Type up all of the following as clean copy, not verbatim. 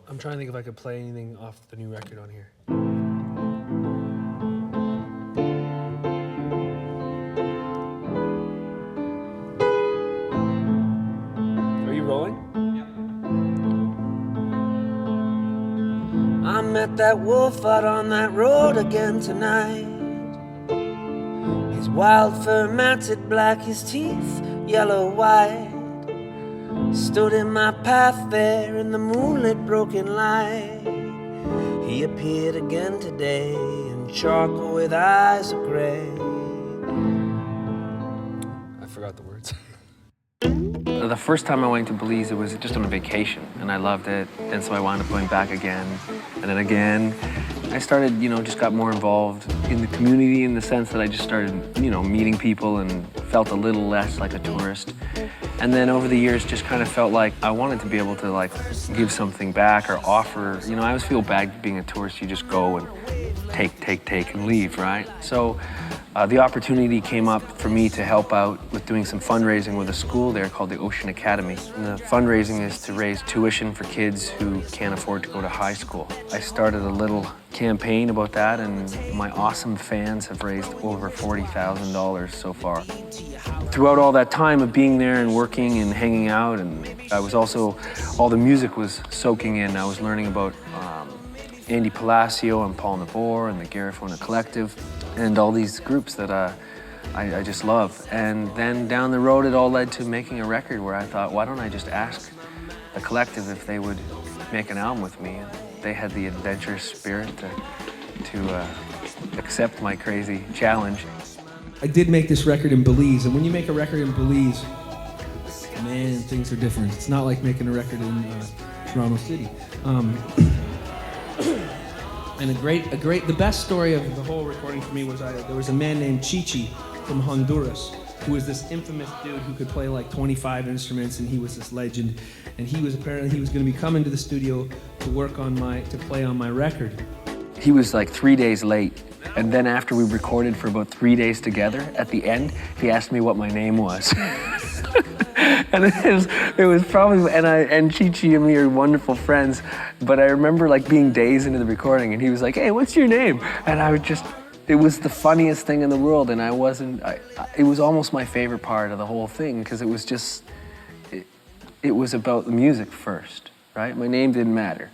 I'm trying to think if I could play anything off the new record on here. Are you rolling? Yeah. I met that wolf out on that road again tonight. His wild fur matted black, his teeth yellow white. Stood in my path there in the moonlit broken light. He appeared again today in charcoal with eyes of gray. I forgot the words. The first time I went to Belize, it was just on a vacation, and I loved it, and so I wound up going back again, and then again. I started, just got more involved in the community in the sense that I just started, meeting people and felt a little less like a tourist. And then over the years, just kind of felt like I wanted to be able to give something back or offer. I always feel bad being a tourist. You just go and take and leave, right? So the opportunity came up for me to help out with doing some fundraising with a school there called the Ocean Academy. And the fundraising is to raise tuition for kids who can't afford to go to high school. I started a little campaign about that, and my awesome fans have raised over $40,000 so far. Throughout all that time of being there and working and hanging out, and I was also, all the music was soaking in. I was learning about Andy Palacio and Paul Nabor and the Garifuna Collective and all these groups that I just love. And then down the road, it all led to making a record where I thought, why don't I just ask the Collective if they would make an album with me? And they had the adventurous spirit to accept my crazy challenge. I did make this record in Belize, and when you make a record in Belize, man, things are different. It's not like making a record in Toronto City. And the best story of the whole recording for me was there was a man named Chichi from Honduras who was this infamous dude who could play like 25 instruments, and he was this legend. And he was going to be coming to the studio to play on my record. He was like 3 days late, and then after we recorded for about 3 days together, at the end, he asked me what my name was. And it was probably, and Chichi and me are wonderful friends, but I remember being days into the recording, and he was like, "Hey, what's your name?" And I would it was the funniest thing in the world, and it was almost my favorite part of the whole thing, because it was just, it was about the music first, right? My name didn't matter,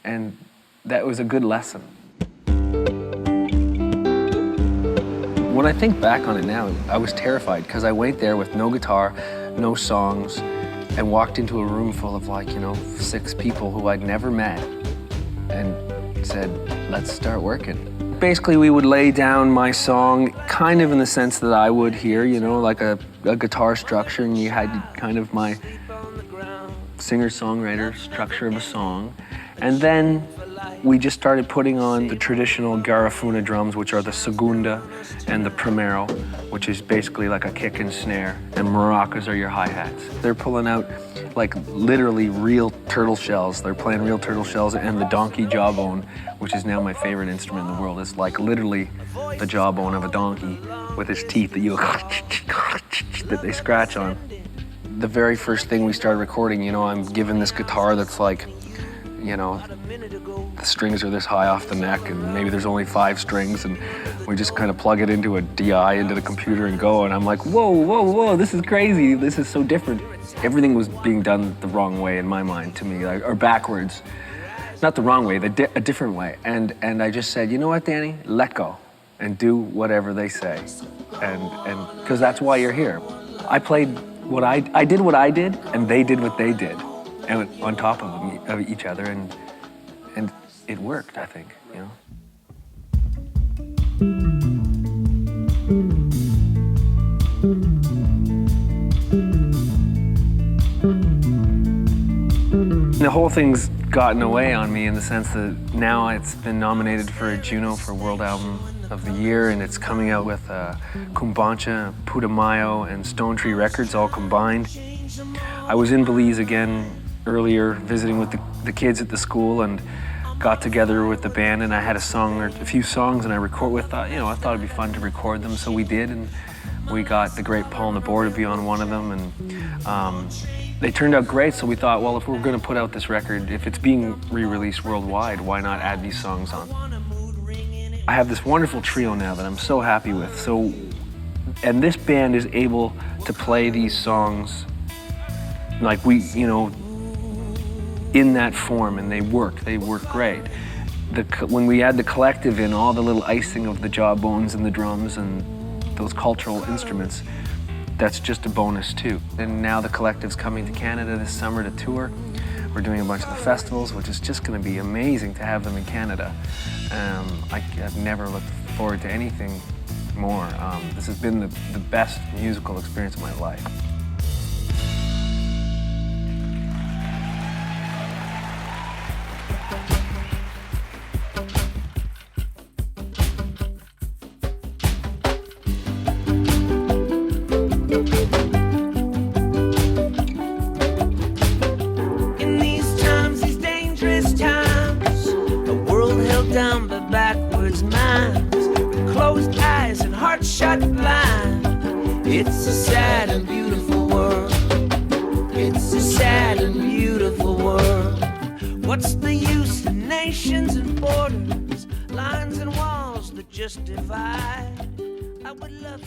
and that was a good lesson. When I think back on it now, I was terrified, because I went there with no guitar, no songs, and walked into a room full of 6 people who I'd never met and said, let's start working. Basically, we would lay down my song kind of in the sense that I would here, like a guitar structure, and you had kind of my singer-songwriter structure of a song. And then we just started putting on the traditional Garifuna drums, which are the segunda and the primero, which is basically like a kick and snare, and maracas are your hi-hats. They're pulling out literally real turtle shells. They're playing real turtle shells, and the donkey jawbone, which is now my favorite instrument in the world. It's literally the jawbone of a donkey with his teeth that they scratch on. The very first thing we started recording, I'm given this guitar that's the strings are this high off the neck, and maybe there's only 5 strings, and we just kind of plug it into a DI into the computer and go, and I'm like, whoa, this is crazy, this is so different. Everything was being done the wrong way in my mind to me, or backwards. Not the wrong way, a different way. And I just said, you know what, Danny, let go and do whatever they say, and because that's why you're here. I did what I did, and they did what they did, and on top of each other, and it worked, I think, The whole thing's gotten away on me in the sense that now it's been nominated for a Juno for World Album of the Year, and it's coming out with Cumbancha, Putumayo, and Stonetree Records all combined. I was in Belize again earlier, visiting with the kids at the school, and got together with the band, and I had a few songs, and I thought it'd be fun to record them, so we did, and we got the great Paul Nabor to be on one of them, and They turned out great, so we thought, well, if we're going to put out this record, if it's being re-released worldwide, why not add these songs on? I have this wonderful trio now that I'm so happy with. And this band is able to play these songs like we, you know, in that form, and they work great. When we add the collective in, all the little icing of the jawbones and the drums and those cultural instruments, that's just a bonus too. And now the collective's coming to Canada this summer to tour. We're doing a bunch of the festivals, which is just going to be amazing to have them in Canada. I've never looked forward to anything more. This has been the best musical experience of my life. In these times, these dangerous times, a world held down by backwards minds, with closed eyes and hearts shut blind. It's a sad and beautiful world. It's a sad and beautiful world. What's the use of nations and borders, lines and walls that just divide? I would love